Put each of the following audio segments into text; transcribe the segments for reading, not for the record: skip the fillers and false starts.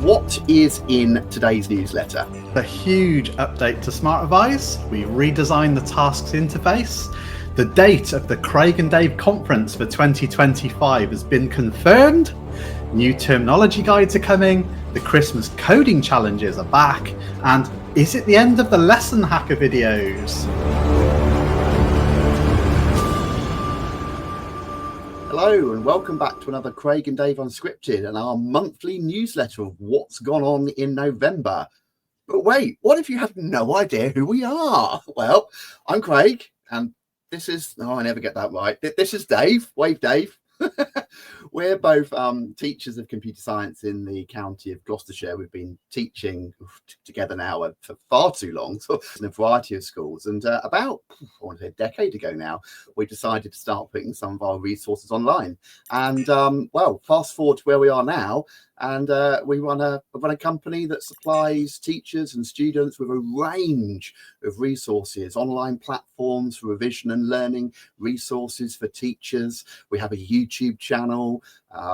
what is in today's newsletter? A huge update to Smart Revise. We redesigned the tasks interface. The date of the Craig and Dave conference for 2025 has been confirmed. New terminology guides are coming. The Christmas coding challenges are back. And is it the end of the lesson hacker videos? Hello and welcome back to another Craig and Dave Unscripted and our monthly newsletter of what's gone on in November. But wait, what if you have no idea who we are? Well, I'm Craig and this is, I never get that right. This is Dave. Wave Dave. We're both teachers of computer science in the county of Gloucestershire. We've been teaching together now for far too long, so in a variety of schools. And about, I want to say a decade ago now, we decided to start putting some of our resources online. And well, fast forward to where we are now, and we run a company that supplies teachers and students with a range of resources, online platforms for revision and learning, resources for teachers. We have a YouTube channel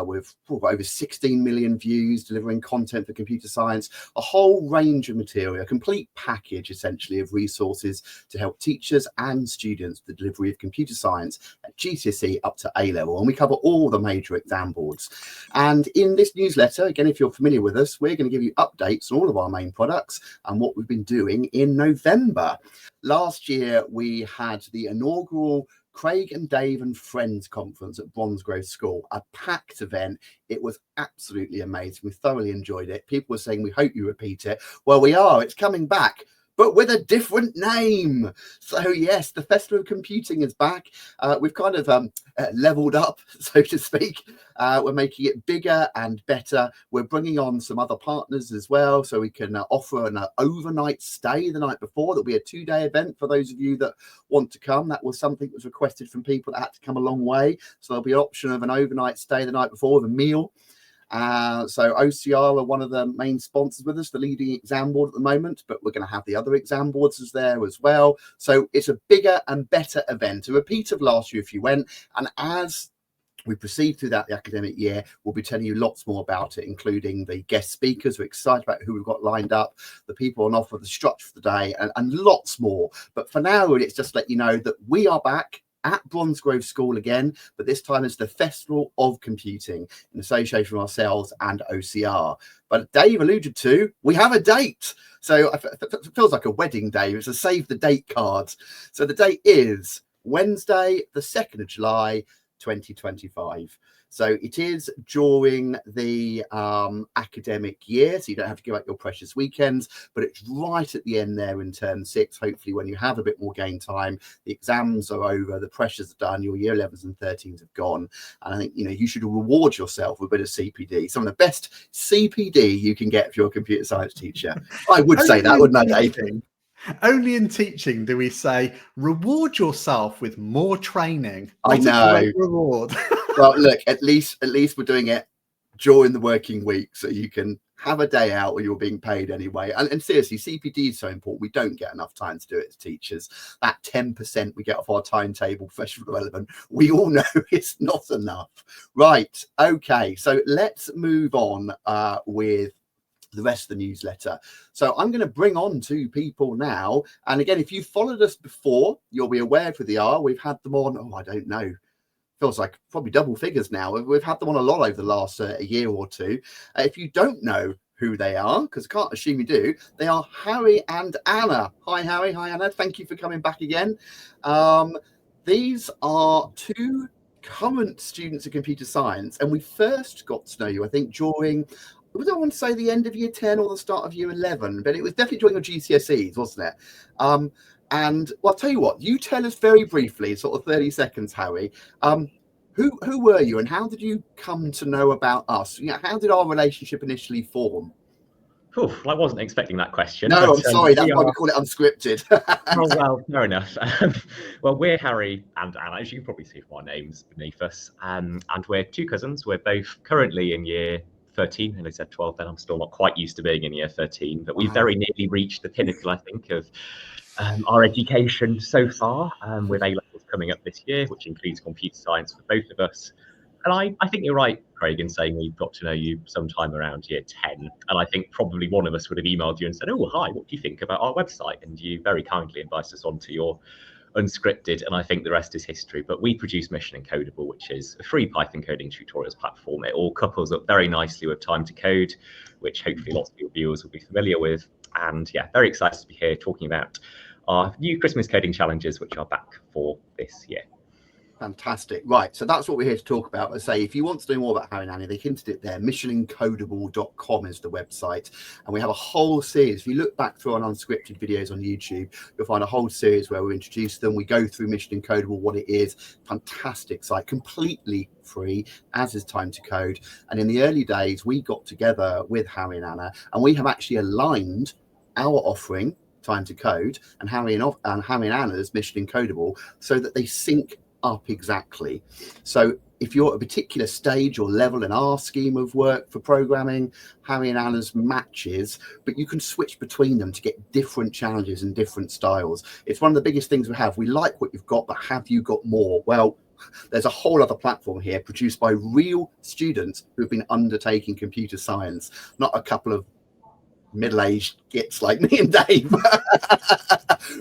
with over 16 million views, delivering content for computer science, a whole range of material, a complete package essentially of resources to help teachers and students with the delivery of computer science at GCSE up to A-Level. And we cover all the major exam boards. And in this newsletter, again, if you're familiar with us, we're going to give you updates on all of our main products and what we've been doing in November. Last year, we had the inaugural Craig and Dave and Friends conference at Bronsgrove School, a packed event. It was absolutely amazing. We thoroughly enjoyed it. People were saying, we hope you repeat it. Well, we are. It's coming back, but with a different name. So yes, the Festival of Computing is back. We've kind of leveled up, so to speak. We're making it bigger and better. We're bringing on some other partners as well, so we can offer an overnight stay the night before. There'll be a 2-day event for those of you that want to come. That was something that was requested from people that had to come a long way. So there'll be an option of an overnight stay the night before with a meal. So OCR are one of the main sponsors with us, the leading exam board at the moment, but we're going to have the other exam boards as there as well. So it's a bigger and better event, a repeat of last year if you went. And as we proceed throughout the academic year, we'll be telling you lots more about it, including the guest speakers. We're excited about who we've got lined up, the people on offer, the structure for the day, and lots more. But for now, it's just to let you know that we are back at Bronsgrove School again, but this time it's the Festival of Computing in association with ourselves and OCR. But Dave alluded to, we have a date. So it feels like a wedding, Dave. It's a save the date card. So the date is Wednesday, the 2nd of July, 2025. So it is during the academic year, so you don't have to give up your precious weekends, but it's right at the end there in term 6. Hopefully when you have a bit more game time, the exams are over, the pressures are done, your year 11s and 13s have gone. And I think, you should reward yourself with a bit of CPD, some of the best CPD you can get if you're a computer science teacher. I would say that, wouldn't I, Dave? Only in teaching do we say, reward yourself with more training. I know. A great reward. Well, look, at least we're doing it during the working week, so you can have a day out where you're being paid anyway. And seriously, CPD is so important. We don't get enough time to do it as teachers. That 10% we get off our timetable, professional development, we all know it's not enough. Right. Okay. So let's move on with the rest of the newsletter. So I'm going to bring on 2 people now. And again, if you followed us before, you'll be aware of who they are. We've had them on, I don't know, feels like probably double figures now. We've had them on a lot over the last year or two. If you don't know who they are, because I can't assume you do, they are Harry and Anna. Hi, Harry. Hi, Anna. Thank you for coming back again. These are 2 current students of computer science, and we first got to know you, I think, during, I don't want to say the end of year 10 or the start of year 11, but it was definitely during your GCSEs, wasn't it? And well, I'll tell you what, you tell us very briefly, sort of 30 seconds, Harry, who were you and how did you come to know about us? How did our relationship initially form? Oof, I wasn't expecting that question. No, but, I'm sorry, that's why we call it unscripted. Well, fair enough. Well, we're Harry and Anna, as you can probably see from our names beneath us, and we're 2 cousins. We're both currently in year 13, and I said 12 then. I'm still not quite used to being in year 13, but we've very nearly reached the pinnacle, I think, of our education so far, with A-Levels coming up this year, which includes computer science for both of us. And I think you're right, Craig, in saying we've got to know you sometime around year 10. And I think probably one of us would have emailed you and said, oh, hi, what do you think about our website? And you very kindly invited us onto your Unscripted, and I think the rest is history. But we produce Mission Encodable, which is a free Python coding tutorials platform. It all couples up very nicely with Time to Code, which hopefully lots of your viewers will be familiar with. And yeah, very excited to be here talking about our new Christmas coding challenges, which are back for this year. Fantastic. Right, so that's what we're here to talk about. I say, if you want to know more about Harry and Annie, they hinted it there. Missionencodable.com is the website, and we have a whole series. If you look back through our unscripted videos on YouTube, you'll find a whole series where we introduce them. We go through Mission Encodable, what it is. Fantastic site, completely free, as is Time to Code. And in the early days, we got together with Harry and Anna, and we have actually aligned our offering, Time to Code, and Harry and Anna's Mission Encodable, so that they sync up exactly. So if you're at a particular stage or level in our scheme of work for programming, Harry and Anna's matches, but you can switch between them to get different challenges and different styles. It's one of the biggest things we have. We like what you've got, but have you got more? Well, there's a whole other platform here produced by real students who've been undertaking computer science, not a couple of middle-aged gits like me and Dave.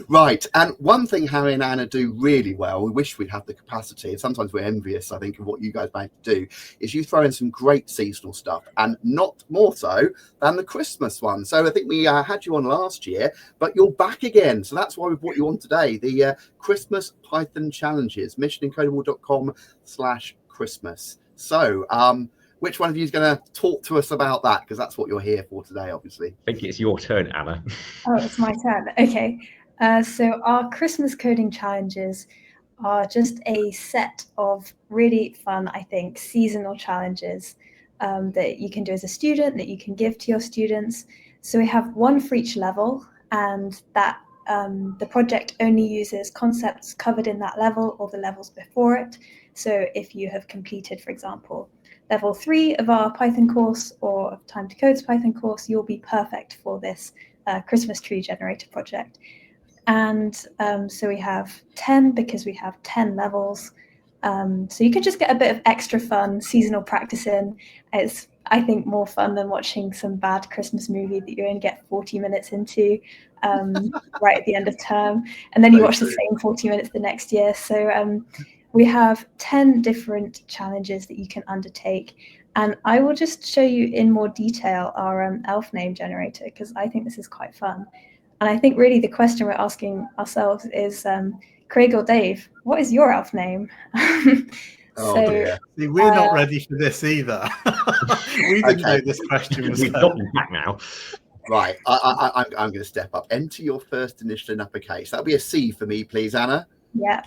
Right, and one thing Harry and Anna do really well, we wish we'd have the capacity, and sometimes we're envious, I think, of what you guys manage to do, is you throw in some great seasonal stuff, and not more so than the Christmas one. So I think we had you on last year, but you're back again, so that's why we brought you on today, the Christmas Python Challenges, missionencodable.com/Christmas. So which one of you is going to talk to us about that? Because that's what you're here for today, obviously. I think it's your turn, Anna. Oh, it's my turn. Okay. So our Christmas coding challenges are just a set of really fun, I think, seasonal challenges that you can do as a student, that you can give to your students. So we have one for each level, and that the project only uses concepts covered in that level or the levels before it. So if you have completed, for example, level 3 of our Python course or of Time to Code's Python course, you'll be perfect for this Christmas tree generator project. And so we have 10 because we have 10 levels. So you can just get a bit of extra fun seasonal practice in. It's, I think, more fun than watching some bad Christmas movie that you only get 40 minutes into right at the end of term. And then you watch the same 40 minutes the next year. So we have 10 different challenges that you can undertake. And I will just show you in more detail our elf name generator, because I think this is quite fun. And I think really the question we're asking ourselves is, Craig or Dave, what is your elf name? Dear. See, we're not ready for this either. We didn't know this question was We've got them back now. Right, I'm going to step up. Enter your first initial in uppercase. That'll be a C for me, please, Anna. Yep.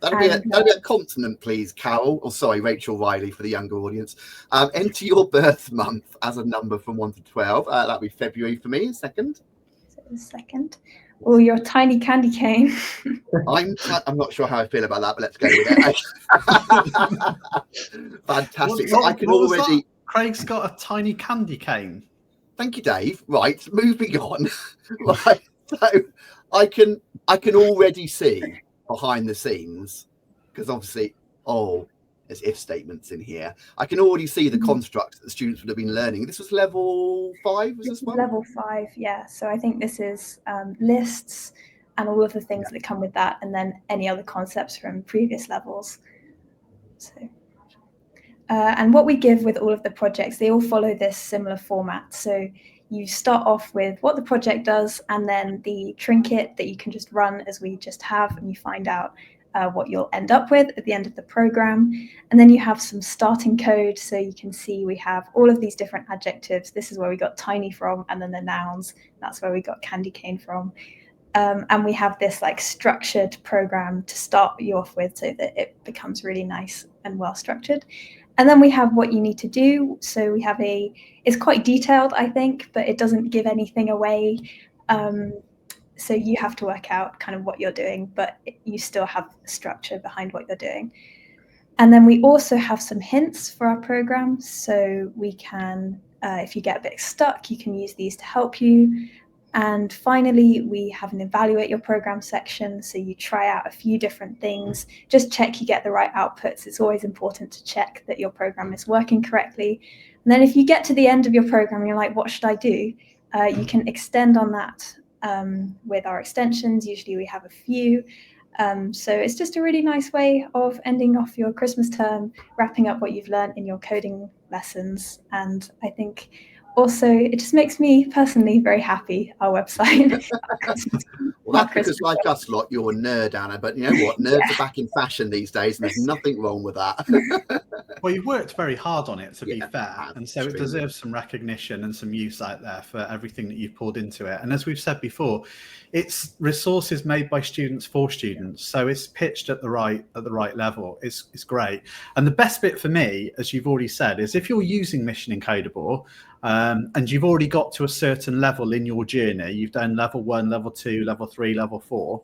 That'll be a consonant, please, Carol. Or sorry, Rachel Riley for the younger audience. Enter your birth month as a number from 1 to 12. That'll be February for me, second. Second. Oh, your tiny candy cane. I'm not sure how I feel about that, but let's go with it. Fantastic. So I can already. Craig's got a tiny candy cane. Thank you, Dave. Right, moving on. Right, so I can already see behind the scenes, because obviously, there's if statements in here. I can already see the constructs that the students would have been learning. This was level 5, was this one? Level 5, yeah. So I think this is lists and all of the things that come with that, and then any other concepts from previous levels. So, and what we give with all of the projects, they all follow this similar format. So you start off with what the project does, and then the trinket that you can just run as we just have, and you find out what you'll end up with at the end of the program. And then you have some starting code. So you can see we have all of these different adjectives. This is where we got tiny from, and then the nouns. That's where we got candy cane from. And we have this like structured program to start you off with so that it becomes really nice and well structured. And then we have what you need to do. So we have it's quite detailed, I think, but it doesn't give anything away. So you have to work out kind of what you're doing, but you still have a structure behind what you're doing. And then we also have some hints for our program. So we can, if you get a bit stuck, you can use these to help you. And finally, we have an evaluate your program section. So you try out a few different things, just check you get the right outputs. It's always important to check that your program is working correctly. And then if you get to the end of your program and you're like, what should I do? You can extend on that with our extensions. Usually we have a few. So it's just a really nice way of ending off your Christmas term, wrapping up what you've learned in your coding lessons. And I think also it just makes me personally very happy, our website. Well, that's because, like us lot, you're a nerd, Anna, but you know what? Nerds are back in fashion these days, and there's nothing wrong with that. Well, you've worked very hard on it, to be fair, and so extremely. it deserves some recognition and some use out there for everything that you've poured into it. And as we've said before, it's resources made by students for students, so it's pitched at the right level. It's great. And the best bit for me, as you've already said, is if you're using Mission Encodable and you've already got to a certain level in your journey, you've done level 1, level 2, level 3, level 4.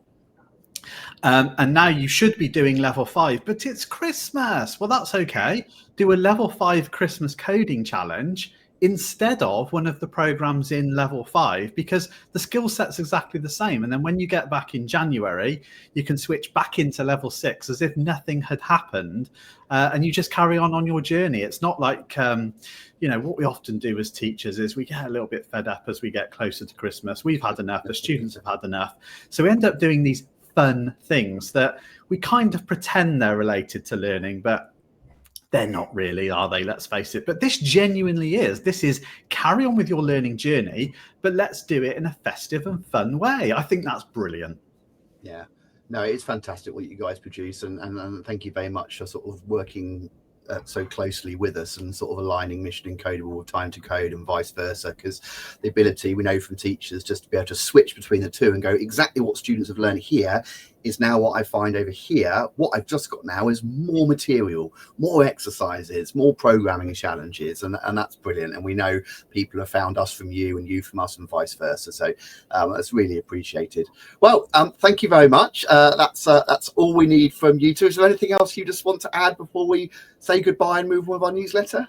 And now you should be doing level 5, but it's Christmas. Well, that's okay. Do a level 5 Christmas coding challenge instead of one of the programs in level 5, because the skill set's exactly the same. And then when you get back in January, you can switch back into level 6 as if nothing had happened, and you just carry on your journey. It's not like, you know, what we often do as teachers is we get a little bit fed up as we get closer to Christmas. We've had enough, the students have had enough. So we end up doing these fun things that we kind of pretend they're related to learning, but they're not really, are they? Let's face it. But this genuinely is. This is carry on with your learning journey, but let's do it in a festive and fun way. I think that's brilliant. Yeah, no, it's fantastic what you guys produce, and thank you very much for sort of working so closely with us and sort of aligning Mission Encodable with Time to Code and vice versa, because the ability we know from teachers just to be able to switch between the two and go exactly what students have learned here is now what I find over here. What I've just got now is more material, more exercises, more programming challenges, and that's brilliant. And we know people have found us from you and you from us and vice versa. So that's really appreciated. Well, thank you very much. That's all we need from you two. Is there anything else you just want to add before we say goodbye and move on with our newsletter?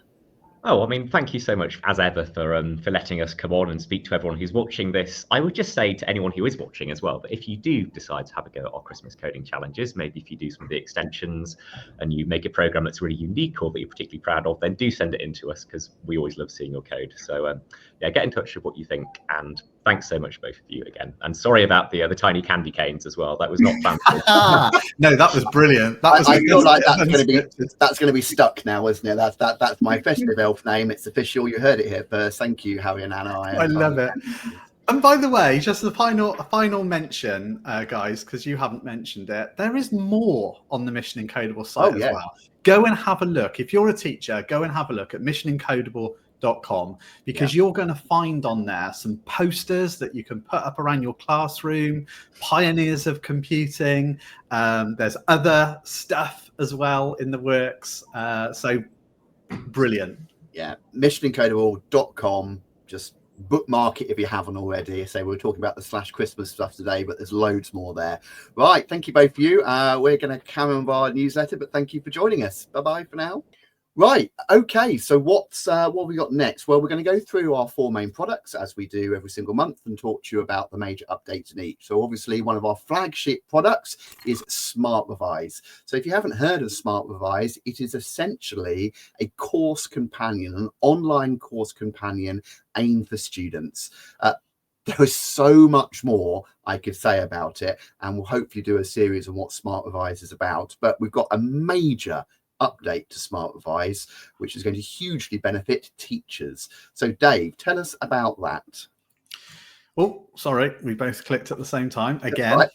Oh, I mean, thank you so much, as ever, for letting us come on and speak to everyone who's watching this. I would just say to anyone who is watching as well, that if you do decide to have a go at our Christmas coding challenges, maybe if you do some of the extensions and you make a program that's really unique or that you're particularly proud of, then do send it in to us, because we always love seeing your code. So yeah, get in touch with what you think, and thanks so much, both of you, again. And sorry about the tiny candy canes as well. That was not fancy. No, that was brilliant. That was I feel like that's going to be stuck now, isn't it? That's my festive elf name. It's official. You heard it here first. Thank you, Harry and Anna. I love it. And by the way, just the final mention, guys, because you haven't mentioned it, there is more on the Mission Encodable site as well. Go and have a look. If you're a teacher, go and have a look at missionencodable.com, because you're going to find on there some posters that you can put up around your classroom, pioneers of computing. There's other stuff as well in the works. So brilliant. Yeah, missionencodable.com. Just bookmark it if you haven't already. So we're talking about the /Christmas stuff today, but there's loads more there. Right, thank you both of you. We're going to carry on with our newsletter, but thank you for joining us. Bye-bye for now. Right, okay, so what have we got next? Well, we're going to go through our 4 main products as we do every single month and talk to you about the major updates in each. So obviously one of our flagship products is Smart Revise. So if you haven't heard of Smart Revise, it is essentially a course companion, an online course companion aimed for students. There is so much more I could say about it, and we'll hopefully do a series on what Smart Revise is about. But we've got a major update to Smart Revise, which is going to hugely benefit teachers. So Dave, tell us about that. Oh, sorry, we both clicked at the same time again. Right.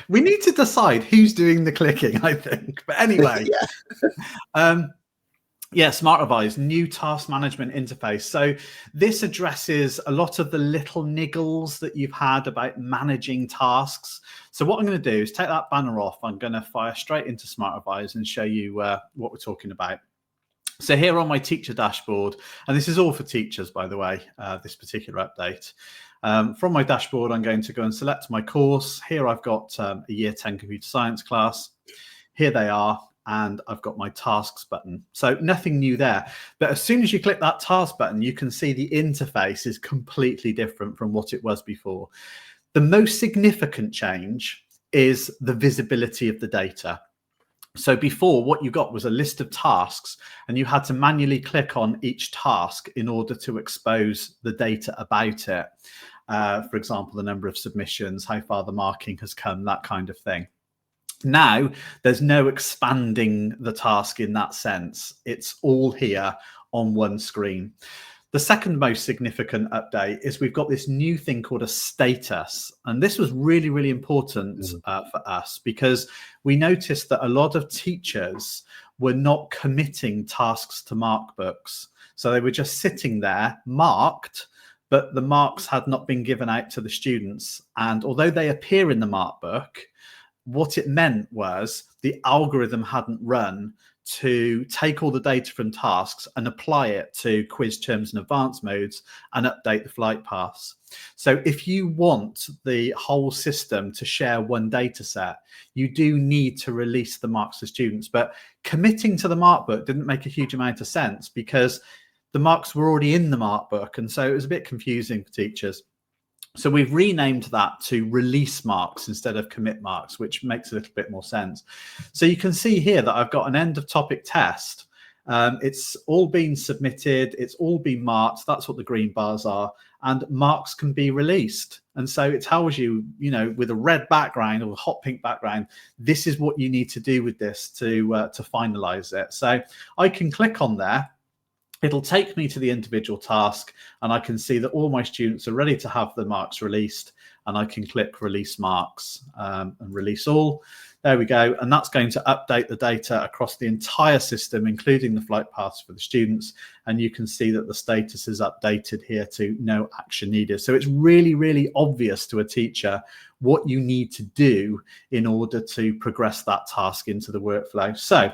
We need to decide who's doing the clicking, I think. But anyway, Smart Revise, new task management interface. So this addresses a lot of the little niggles that you've had about managing tasks. So what I'm going to do is take that banner off. I'm going to fire straight into Smart Revise and show you what we're talking about. So here on my teacher dashboard, and this is all for teachers, by the way, this particular update. From my dashboard, I'm going to go and select my course. Here I've got a Year 10 Computer Science class. Here they are. and I've got my tasks button. So nothing new there. But as soon as you click that task button, you can see the interface is completely different from what it was before. The most significant change is the visibility of the data. So before, what you got was a list of tasks, and you had to manually click on each task in order to expose the data about it. For example, the number of submissions, how far the marking has come, that kind of thing. Now, there's no expanding the task in that sense. It's all here on one screen. The second most significant update is we've got this new thing called a status. And this was really, really important for us, because we noticed that a lot of teachers were not committing tasks to mark books. So they were just sitting there marked, but the marks had not been given out to the students. And although they appear in the mark book, what it meant was the algorithm hadn't run to take all the data from tasks and apply it to quiz, terms and advanced modes and update the flight paths. So if you want the whole system to share one data set, you do need to release the marks to students. But committing to the mark book didn't make a huge amount of sense, because the marks were already in the mark book. And so it was a bit confusing for teachers. So we've renamed that to release marks instead of commit marks, which makes a little bit more sense. So you can see here that I've got an end of topic test. It's all been submitted. It's all been marked. That's what the green bars are. And marks can be released. And so it tells you, you know, with a red background or a hot pink background, this is what you need to do with this to finalize it. So I can click on there. It'll take me to the individual task, and I can see that all my students are ready to have the marks released, and I can click release marks and release all. There we go. And that's going to update the data across the entire system, including the flight paths for the students. And you can see that the status is updated here to no action needed. So it's really, really obvious to a teacher what you need to do in order to progress that task into the workflow. So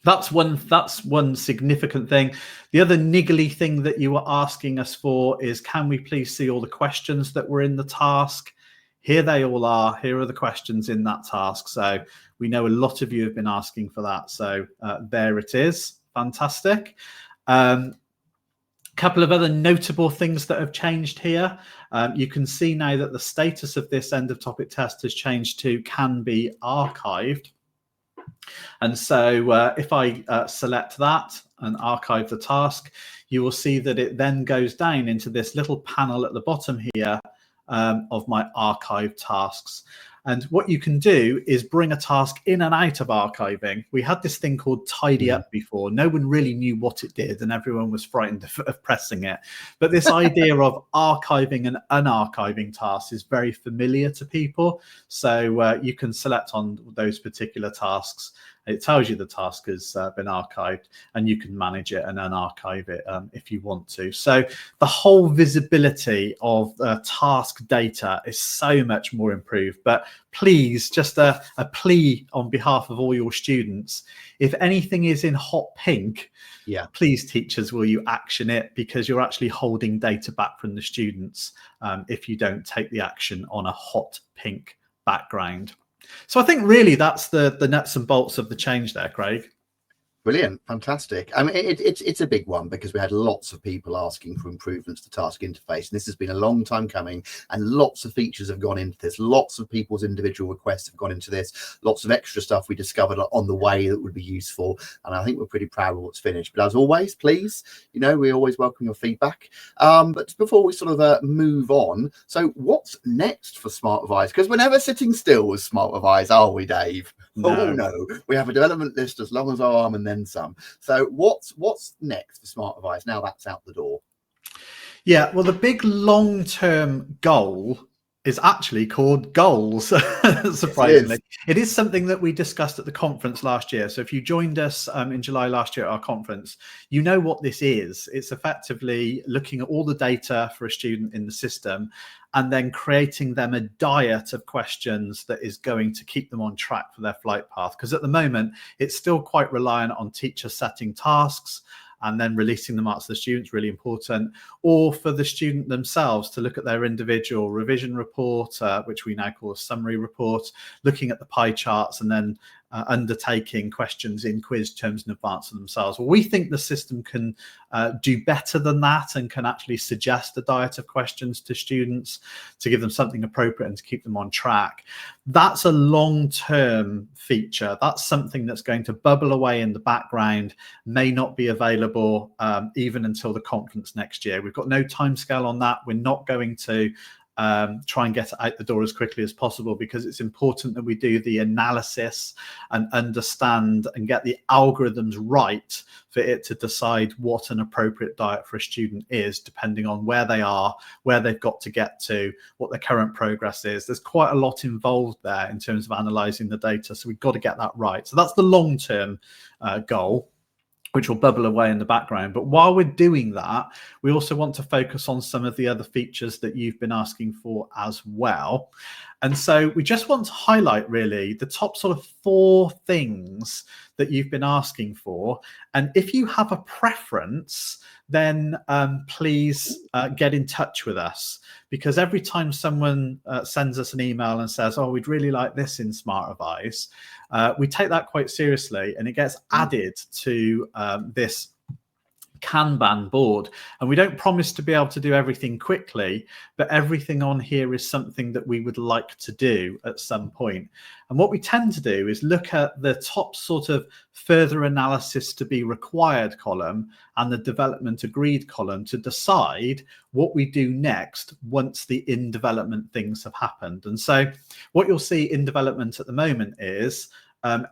that's one significant thing. The other niggly thing that you were asking us for is, can we please see all the questions that were in the task? Here they all are. Here are the questions in that task. So we know a lot of you have been asking for that. So there it is. Fantastic. Couple of other notable things that have changed here. You can see now that the status of this end of topic test has changed to can be archived. And so if I select that and archive the task, you will see that it then goes down into this little panel at the bottom here of my archive tasks. And what you can do is bring a task in and out of archiving. We had this thing called tidy up before. No one really knew what it did, and everyone was frightened of pressing it. But this idea of archiving and unarchiving tasks is very familiar to people. So you can select on those particular tasks. It tells you the task has been archived, and you can manage it and unarchive it if you want to. So the whole visibility of task data is so much more improved. But please, just a plea on behalf of all your students, if anything is in hot pink, please, teachers, will you action it? Because you're actually holding data back from the students if you don't take the action on a hot pink background. So I think really that's the nuts and bolts of the change there, Craig. Brilliant, fantastic. I mean, it's a big one, because we had lots of people asking for improvements to task interface, and this has been a long time coming, and lots of features have gone into this. Lots of people's individual requests have gone into this. Lots of extra stuff we discovered on the way that would be useful, and I think we're pretty proud of what's finished. But as always, please, you know, we always welcome your feedback. But before we sort of move on, so what's next for Smart Revise? Because we're never sitting still with Smart Revise, are we, Dave? No. Oh no, we have a development list as long as our arm and then some. So what's next for Smart Revise now that's out the door? Yeah, well, the big long-term goal is actually called goals. Surprisingly, it is something that we discussed at the conference last year. So if you joined us in July last year at our conference, you know what this is. It's effectively looking at all the data for a student in the system and then creating them a diet of questions that is going to keep them on track for their flight path. Because at the moment, it's still quite reliant on teachers setting tasks and then releasing the marks to the students, really important, or for the student themselves to look at their individual revision report, which we now call a summary report, looking at the pie charts and then undertaking questions in quiz terms in advance of themselves. Well, we think the system can do better than that and can actually suggest a diet of questions to students to give them something appropriate and to keep them on track. That's a long-term feature. That's something that's going to bubble away in the background, may not be available even until the conference next year. We've got no timescale on that. We're not going to try and get it out the door as quickly as possible, because it's important that we do the analysis and understand and get the algorithms right for it to decide what an appropriate diet for a student is, depending on where they are, where they've got to get to, what their current progress is. There's quite a lot involved there in terms of analysing the data, so we've got to get that right. So that's the long-term goal, which will bubble away in the background. But while we're doing that, we also want to focus on some of the other features that you've been asking for as well. And so we just want to highlight really the top sort of 4 things that you've been asking for. And if you have a preference, then please get in touch with us, because every time someone sends us an email and says, oh, we'd really like this in Smart Revise, we take that quite seriously, and it gets added to this Kanban board. And we don't promise to be able to do everything quickly, but everything on here is something that we would like to do at some point. And what we tend to do is look at the top sort of further analysis to be required column and the development agreed column to decide what we do next once the in development things have happened. And so what you'll see in development at the moment is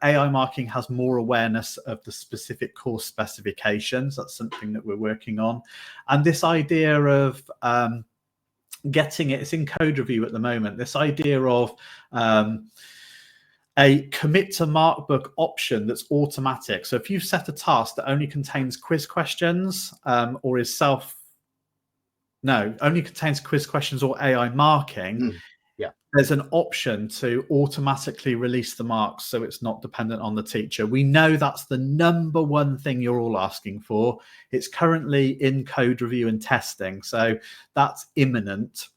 AI marking has more awareness of the specific course specifications. That's something that we're working on. And this idea of getting it, it's in code review at the moment, this idea of a commit to markbook option that's automatic. So if you set a task that only contains quiz questions or is only contains quiz questions or AI marking, there's an option to automatically release the marks so it's not dependent on the teacher. We know that's the #1 thing you're all asking for. It's currently in code review and testing, so that's imminent.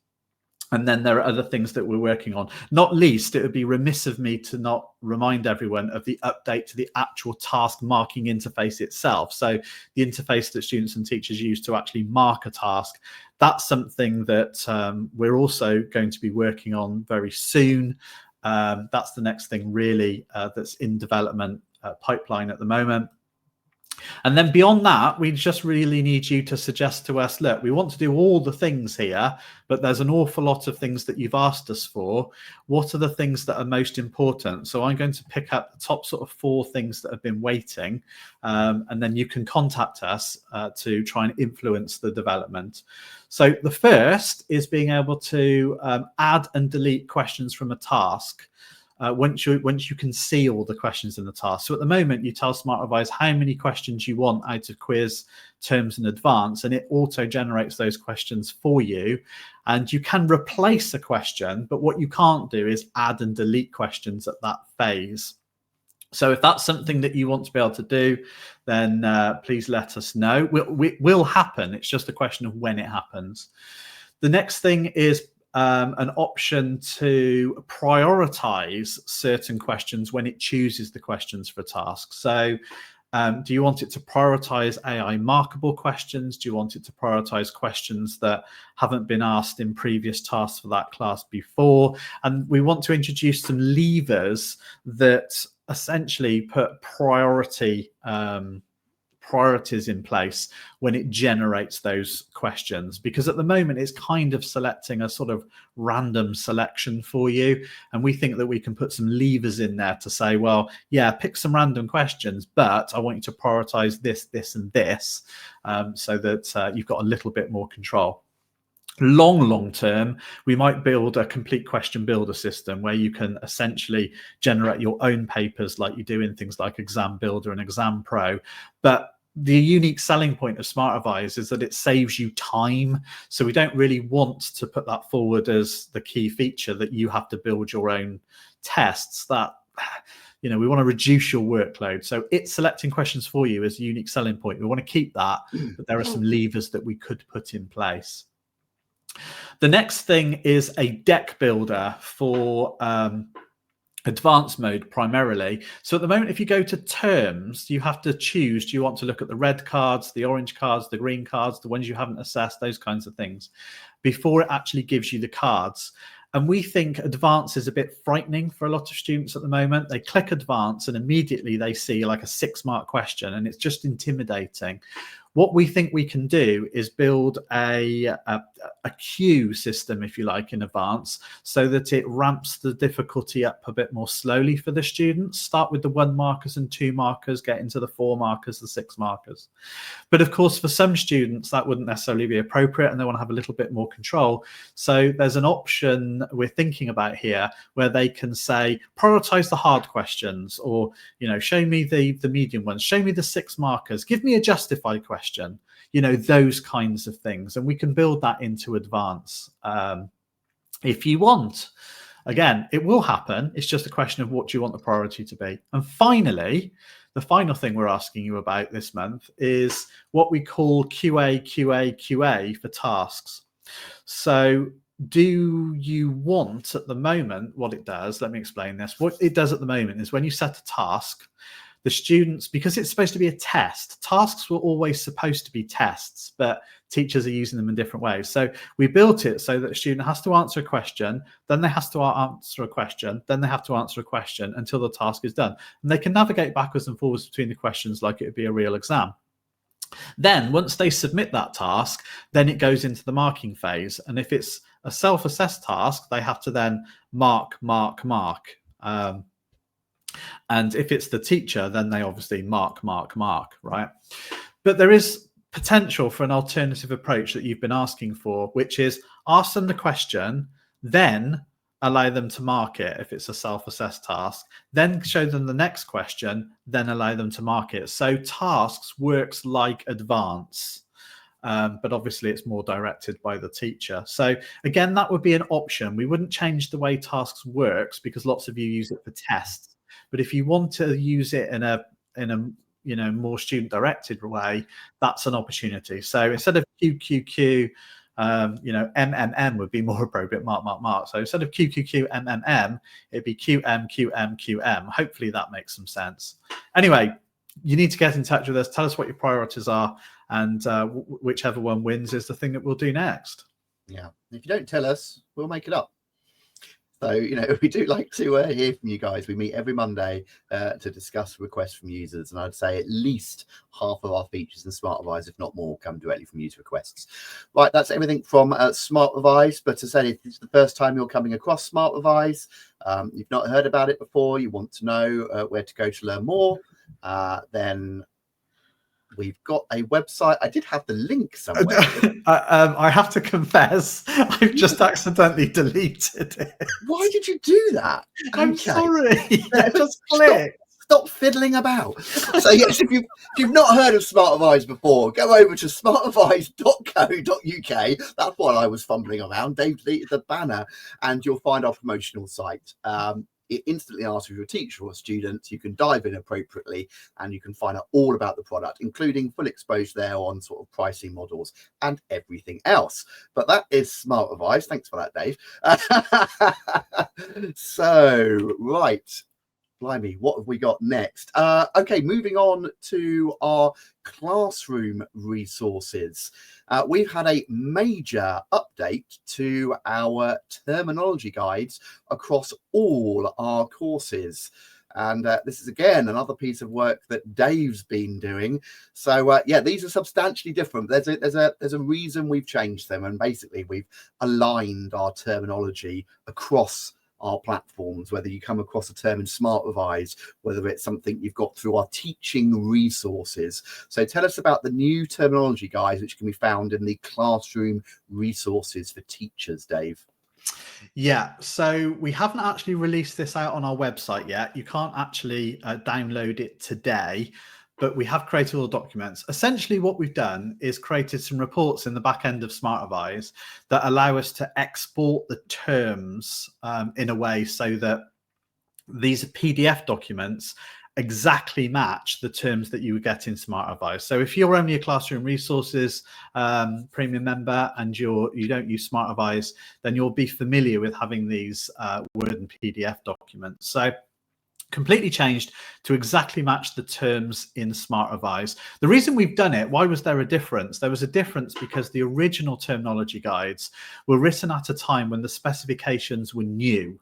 And then there are other things that we're working on. Not least, it would be remiss of me to not remind everyone of the update to the actual task marking interface itself. So the interface that students and teachers use to actually mark a task, that's something that we're also going to be working on very soon. That's the next thing really that's in development pipeline at the moment. And then beyond that, we just really need you to suggest to us, look, we want to do all the things here, but there's an awful lot of things that you've asked us for. What are the things that are most important? So I'm going to pick up the top sort of 4 things that have been waiting, and then you can contact us to try and influence the development. So the first is being able to add and delete questions from a task. Once you can see all the questions in the task. So at the moment, you tell Smart Revise how many questions you want out of quiz terms in advance, and it auto generates those questions for you. And you can replace a question, but what you can't do is add and delete questions at that phase. So if that's something that you want to be able to do, then please let us know. It will happen. It's just a question of when it happens. The next thing is an option to prioritize certain questions when it chooses the questions for a task. So do you want it to prioritize AI markable questions? Do you want it to prioritize questions that haven't been asked in previous tasks for that class before? And we want to introduce some levers that essentially put priorities in place when it generates those questions, because at the moment it's kind of selecting a sort of random selection for you, and we think that we can put some levers in there to say, well, yeah, pick some random questions, but I want you to prioritize this, this and this, so that you've got a little bit more control. Long term, we might build a complete question builder system where you can essentially generate your own papers like you do in things like Exam Builder and Exam Pro. But the unique selling point of Smart Revise is that it saves you time. So we don't really want to put that forward as the key feature that you have to build your own tests. That, you know, we want to reduce your workload. So it's selecting questions for you as a unique selling point. We want to keep that, but there are some levers that we could put in place. The next thing is a deck builder for advanced mode primarily. So at the moment, if you go to terms, you have to choose, do you want to look at the red cards, the orange cards, the green cards, the ones you haven't assessed, those kinds of things, before it actually gives you the cards. And we think advanced is a bit frightening for a lot of students at the moment. They click advanced and immediately they see like a 6-mark question, and it's just intimidating. What we think we can do is build a queue system, if you like, in advance, so that it ramps the difficulty up a bit more slowly for the students. Start with the 1 markers and 2 markers, get into the 4 markers, the 6 markers. But of course, for some students, that wouldn't necessarily be appropriate, and they want to have a little bit more control. So there's an option we're thinking about here where they can say, prioritize the hard questions, or, you know, show me the medium ones, show me the 6 markers, give me a justified question, you know, those kinds of things. And we can build that into advance if you want. Again, it will happen. It's just a question of what do you want the priority to be. And finally, the final thing we're asking you about this month is what we call QA for tasks. So do you want, at the moment, what it does, let me explain this. What it does at the moment is when you set a task, the students, because it's supposed to be a test, tasks were always supposed to be tests, but teachers are using them in different ways. So we built it so that a student has to answer a question, then they have to answer a question, then they have to answer a question until the task is done. And they can navigate backwards and forwards between the questions like it would be a real exam. Then once they submit that task, then it goes into the marking phase. And if it's a self-assessed task, they have to then mark. And if it's the teacher, then they obviously mark, right? But there is potential for an alternative approach that you've been asking for, which is ask them the question, then allow them to mark it if it's a self-assessed task, then show them the next question, then allow them to mark it. So tasks works like advance, but obviously it's more directed by the teacher. So again, that would be an option. We wouldn't change the way tasks works because lots of you use it for tests. But if you want to use it in a you know, more student directed way, that's an opportunity. So instead of QQQ, you know, MMM would be more appropriate, mark. So instead of QQQ, MMM, it'd be QM. Hopefully that makes some sense. Anyway, you need to get in touch with us. Tell us what your priorities are, and whichever one wins is the thing that we'll do next. Yeah. If you don't tell us, we'll make it up. So, you know, we do like to hear from you guys. We meet every Monday to discuss requests from users. And I'd say at least half of our features in Smart Revise, if not more, come directly from user requests. Right, that's everything from Smart Revise. But to say, if it's the first time you're coming across Smart Revise, you've not heard about it before, you want to know where to go to learn more, then we've got a website. I did have the link somewhere. I have to confess, I've just accidentally deleted it. Why did you do that? I'm sorry. I just clicked. Stop fiddling about. So yes, if you've not heard of Smart Revise before, go over to smartrevise.co.uk. That's while I was fumbling around. Dave deleted the banner, and you'll find our promotional site. It instantly asks if you're a teacher or a student. You can dive in appropriately, and you can find out all about the product, including full exposure there on sort of pricing models and everything else. But that is Smart Revise. Thanks for that, Dave. So, right. Blimey, what have we got next? Okay, moving on to our classroom resources. We've had a major update to our terminology guides across all our courses. And this is, again, another piece of work that Dave's been doing. So, yeah, these are substantially different. There's a reason we've changed them. And basically, we've aligned our terminology across our platforms, whether you come across a term in Smart Revise, whether it's something you've got through our teaching resources. So tell us about the new terminology guides, which can be found in the classroom resources for teachers, Dave. Yeah, so we haven't actually released this out on our website yet. You can't actually download it today, but we have created all the documents. Essentially, what we've done is created some reports in the back end of Smart Revise that allow us to export the terms in a way so that these are PDF documents, exactly match the terms that you would get in Smart Advice. So if you're only a Classroom Resources premium member and you don't use Smart Advice, then you'll be familiar with having these Word and PDF documents. So completely changed to exactly match the terms in Smart Advice. The reason we've done it, why was there a difference? There was a difference because the original terminology guides were written at a time when the specifications were new.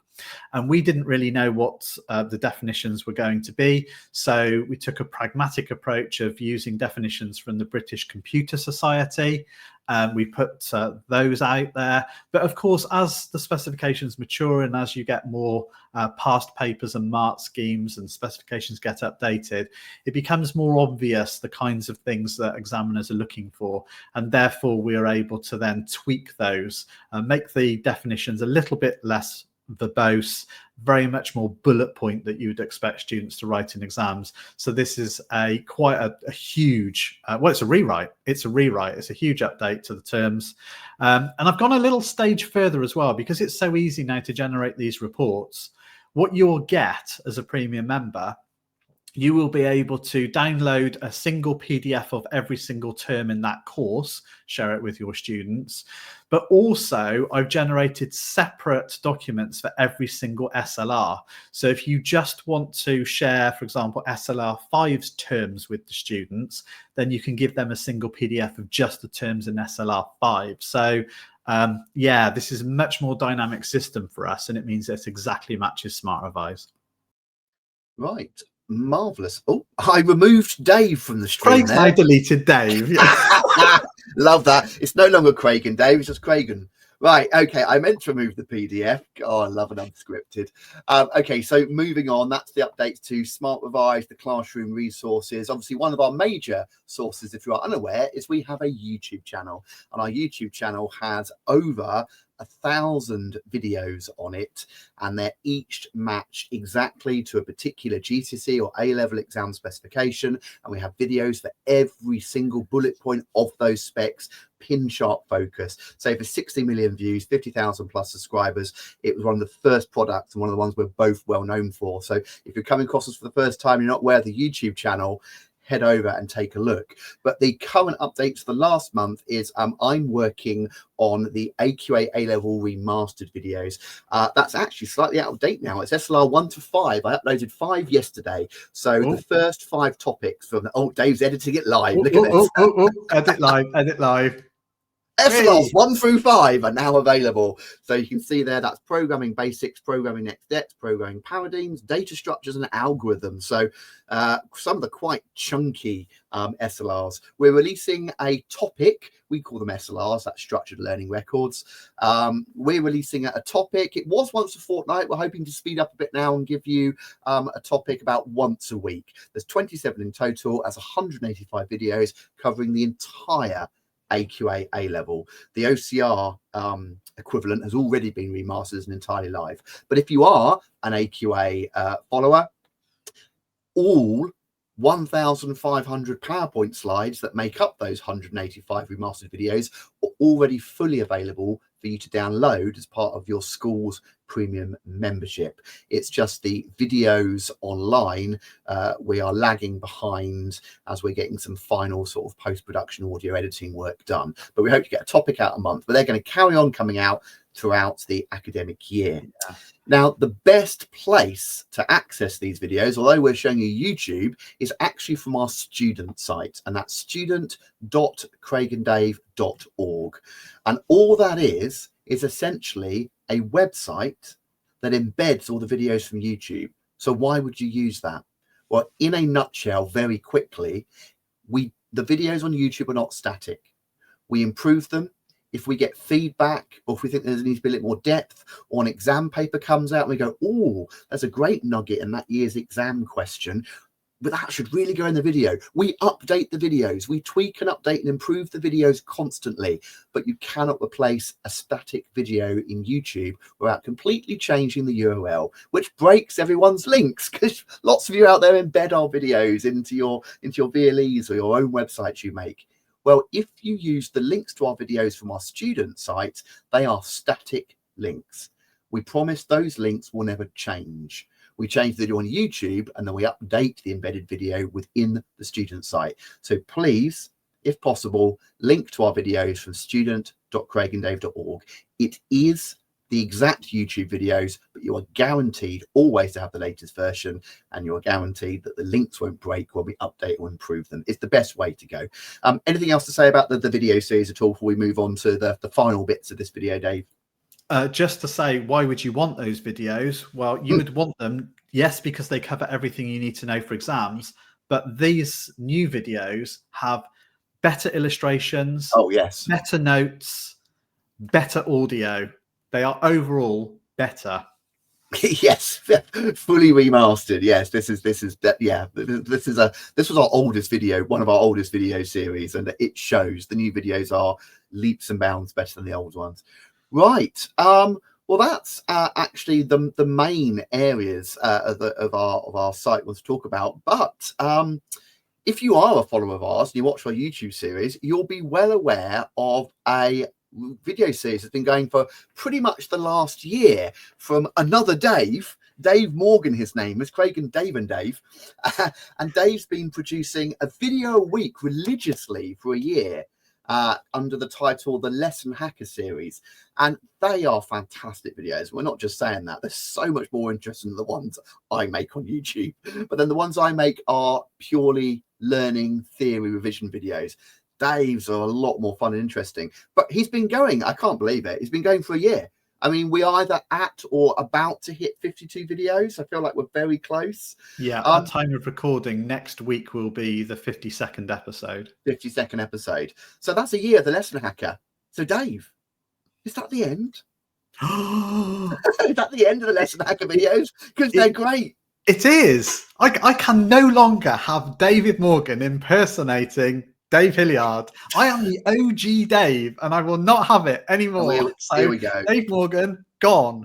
And we didn't really know what the definitions were going to be. So we took a pragmatic approach of using definitions from the British Computer Society. We put those out there. But of course, as the specifications mature and as you get more past papers and mark schemes and specifications get updated, it becomes more obvious the kinds of things that examiners are looking for. And therefore, we are able to then tweak those and make the definitions a little bit less verbose, very much more bullet point that you would expect students to write in exams. So this is quite a huge, well, it's a rewrite. It's a huge update to the terms. And I've gone a little stage further as well, because it's so easy now to generate these reports. What you'll get as a premium member, you will be able to download a single PDF of every single term in that course, share it with your students. But also, I've generated separate documents for every single SLR. So if you just want to share, for example, SLR 5's terms with the students, then you can give them a single PDF of just the terms in SLR 5. So yeah, this is a much more dynamic system for us, and it means it exactly matches Smart Advice. Right. Marvelous. Oh, I removed Dave from the stream. I deleted Dave. Love that. It's no longer Craig and Dave, it's just Craig and right. Okay, I meant to remove the PDF. Oh, I love an unscripted. Okay, so moving on, that's the updates to Smart Revise, the Classroom Resources. Obviously, one of our major sources, if you are unaware, is we have a YouTube channel, and our YouTube channel has over 1,000 videos on it, and they're each matched exactly to a particular GCSE or A-level exam specification, and we have videos for every single bullet point of those specs, pin sharp focus. So for 60 million views, 50,000 plus subscribers, it was one of the first products and one of the ones we're both well known for. So if you're coming across us for the first time, you're not aware of the YouTube channel, head over and take a look. But the current update for the last month is I'm working on the AQA A-Level Remastered videos. That's actually slightly out of date now. It's SLR 1 to 5. I uploaded 5 yesterday. So the first 5 topics from Dave's editing it live. Look at this. Edit live. SLRs 1 through 5 are now available. So you can see there, that's programming basics, programming next steps, programming paradigms, data structures, and algorithms. So some of the quite chunky SLRs. We're releasing a topic. We call them SLRs, that's structured learning records. We're releasing a topic. It was once a fortnight. We're hoping to speed up a bit now and give you a topic about once a week. There's 27 in total, as 185 videos covering the entire AQA A-Level. The OCR equivalent has already been remastered and entirely live. But if you are an AQA follower, all 1,500 PowerPoint slides that make up those 185 remastered videos are already fully available for you to download as part of your school's premium membership. It's just the videos online we are lagging behind as we're getting some final sort of post-production audio editing work done. But we hope to get a topic out a month, but they're going to carry on coming out throughout the academic year. Yeah. Now, the best place to access these videos, although we're showing you YouTube, is actually from our student site, and that's student.craiganddave.org. And all that is essentially a website that embeds all the videos from YouTube. So why would you use that? Well, in a nutshell, very quickly, the videos on YouTube are not static. We improve them. If we get feedback, or if we think there needs to be a little more depth, or an exam paper comes out and we go, oh, there's a great nugget in that year's exam question, but that should really go in the video. We update the videos. We tweak and update and improve the videos constantly, but you cannot replace a static video in YouTube without completely changing the URL, which breaks everyone's links, because lots of you out there embed our videos into your VLEs or your own websites you make. Well, if you use the links to our videos from our student site, they are static links. We promise those links will never change. We change the video on YouTube, and then we update the embedded video within the student site. So please, if possible, link to our videos from student.craiganddave.org. It is the exact YouTube videos, but you are guaranteed always to have the latest version, and you're guaranteed that the links won't break when we update or improve them. It's the best way to go. Anything else to say about the video series at all before we move on to the final bits of this video, Dave? Just to say, why would you want those videos? Well, you would want them, yes, because they cover everything you need to know for exams, but these new videos have better illustrations, oh yes, better notes, better audio. They are overall better. Yes, fully remastered. Yes, this was our oldest video, one of our oldest video series, and it shows the new videos are leaps and bounds better than the old ones. Right. Well, that's actually the main areas of our site we want to talk about. But if you are a follower of ours and you watch our YouTube series, you'll be well aware of a video series that's been going for pretty much the last year from another Dave Morgan. His name is Craig and Dave, and Dave's been producing a video a week religiously for a year under the title The Lesson Hacker series, and they are fantastic videos. We're not just saying that, they're so much more interesting than the ones I make on YouTube, but then the ones I make are purely learning theory revision videos. Dave's are a lot more fun and interesting, but he's been going, I can't believe it, he's been going for a year. I mean, we are either at or about to hit 52 videos. I feel like we're very close. Yeah, at time of recording, next week will be the 52nd episode. 52nd episode. So that's a year of the Lesson Hacker. So Dave, is that the end? Is that the end of the Lesson Hacker videos? Because they're great. It is. I can no longer have David Morgan impersonating Dave Hilliard. I am the OG Dave, and I will not have it anymore. Here we go. Dave Morgan, gone.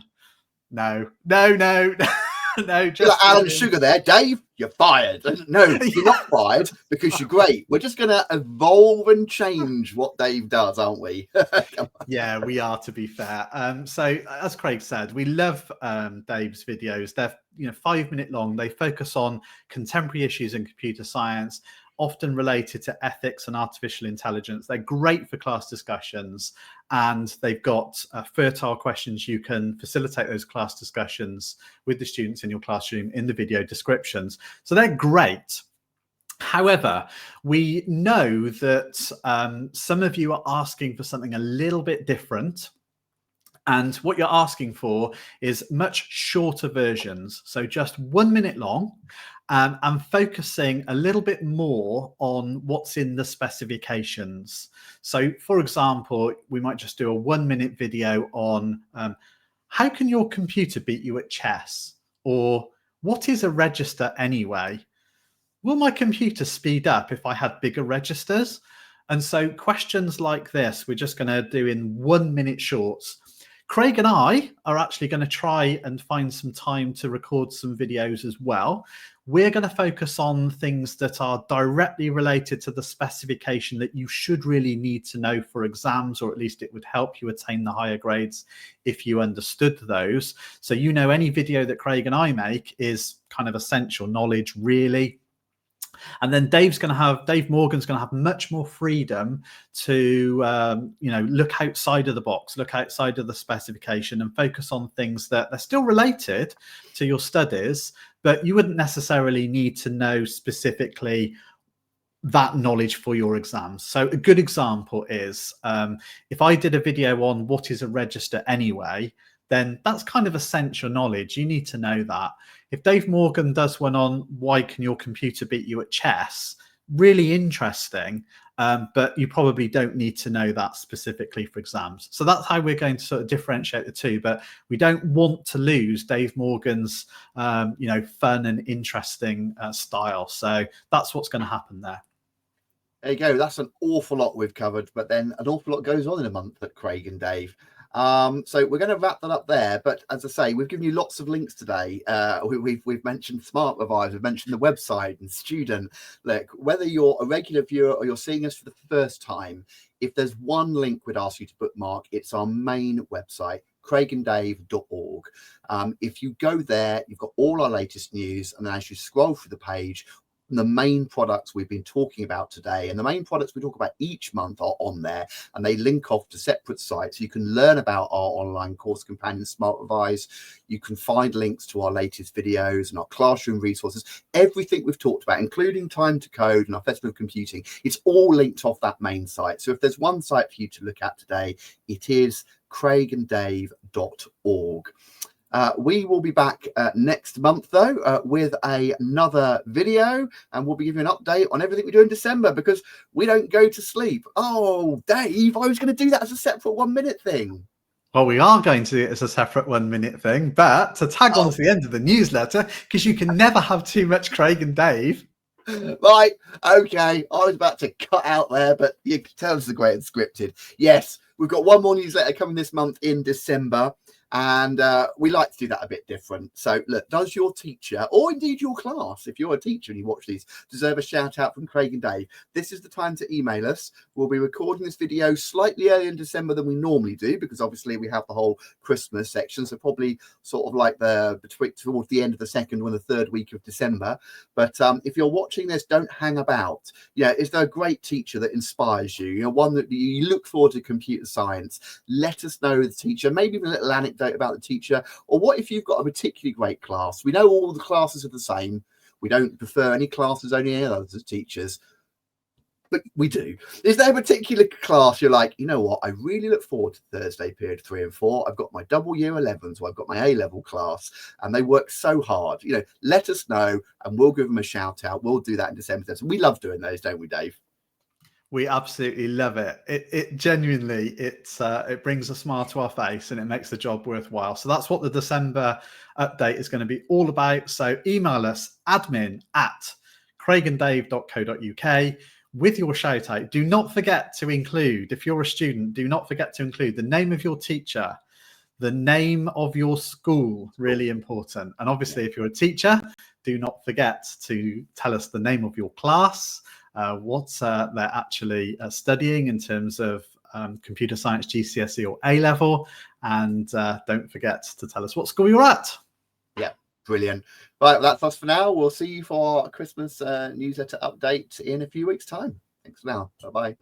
No. Just like Alan Sugar there. Dave, you're fired. No, you're not fired because you're great. We're just going to evolve and change what Dave does, aren't we? Yeah, we are, to be fair. So as Craig said, we love Dave's videos. They're 5-minute long. They focus on contemporary issues in computer science, often related to ethics and artificial intelligence. They're great for class discussions, and they've got fertile questions. You can facilitate those class discussions with the students in your classroom in the video descriptions. So they're great. However, we know that some of you are asking for something a little bit different. And what you're asking for is much shorter versions, so just 1 minute long, and focusing a little bit more on what's in the specifications. So, for example, we might just do a 1-minute video on how can your computer beat you at chess? Or what is a register anyway? Will my computer speed up if I had bigger registers? And so questions like this, we're just going to do in 1-minute shorts. Craig and I are actually going to try and find some time to record some videos as well. We're going to focus on things that are directly related to the specification that you should really need to know for exams, or at least it would help you attain the higher grades if you understood those. So any video that Craig and I make is kind of essential knowledge, really. And then Dave Morgan's going to have much more freedom to, look outside of the box, look outside of the specification, and focus on things that are still related to your studies, but you wouldn't necessarily need to know specifically that knowledge for your exams. So a good example is if I did a video on what is a register anyway, then that's kind of essential knowledge. You need to know that. If Dave Morgan does one on why can your computer beat you at chess, really interesting, but you probably don't need to know that specifically for exams. So that's how we're going to sort of differentiate the two, but we don't want to lose Dave Morgan's, fun and interesting style. So that's what's going to happen there. There you go. That's an awful lot we've covered, but then an awful lot goes on in a month at Craig and Dave. So we're going to wrap that up there, but as I say, we've given you lots of links today. We've mentioned Smart Revise, we've mentioned the website and student. Look, whether you're a regular viewer or you're seeing us for the first time, if there's one link we'd ask you to bookmark, it's our main website, craiganddave.org. If you go there, you've got all our latest news, and then as you scroll through the page, the main products we've been talking about today and the main products we talk about each month are on there, and they link off to separate sites. You can learn about our online course companion, Smart Revise. You can find links to our latest videos and our classroom resources. Everything we've talked about, including Time to Code and our Festival of Computing, it's all linked off that main site. So if there's one site for you to look at today, it is craiganddave.org. We will be back next month, though, with another video, and we'll be giving you an update on everything we do in December, because we don't go to sleep. Oh, Dave, I was going to do that as a separate 1 minute thing. Well, we are going to do it as a separate 1 minute thing, but to tag on to the end of the newsletter, because you can never have too much Craig and Dave. Right, okay, I was about to cut out there, but you can tell us the great and scripted. Yes, we've got one more newsletter coming this month in December, and we like to do that a bit different. So look, does your teacher, or indeed your class, if you're a teacher and you watch these, deserve a shout out from Craig and Dave? This is the time to email us. We'll be recording this video slightly earlier in December than we normally do, because obviously we have the whole Christmas section, so probably sort of like towards the end of the second or the third week of December. But if you're watching this, don't hang about. Yeah, is there a great teacher that inspires you? You know, one that you look forward to computer science? Let us know the teacher, maybe even a little anecdote about the teacher. Or what if you've got a particularly great class? We know all the classes are the same. We don't prefer any classes over any others as teachers, but we do. Is there a particular class you're like, you know what, I really look forward to Thursday period 3 and 4. I've got my double year 11s, or I've got my A-level class, and they work so hard. You know, let us know and we'll give them a shout out. We'll do that in December. So we love doing those, don't we, Dave? We absolutely love it. It genuinely, it brings a smile to our face, and it makes the job worthwhile. So that's what the December update is going to be all about. So email us admin@craiganddave.co.uk with your shout out. Do not forget to include, if you're a student, do not forget to include the name of your teacher, the name of your school, really important. And obviously, if you're a teacher, do not forget to tell us the name of your class, what they're actually studying in terms of computer science, GCSE or A-level, and don't forget to tell us what school you're at. Yeah, brilliant. Right, well, that's us for now. We'll see you for a Christmas newsletter update in a few weeks' time. Thanks for now. Bye-bye.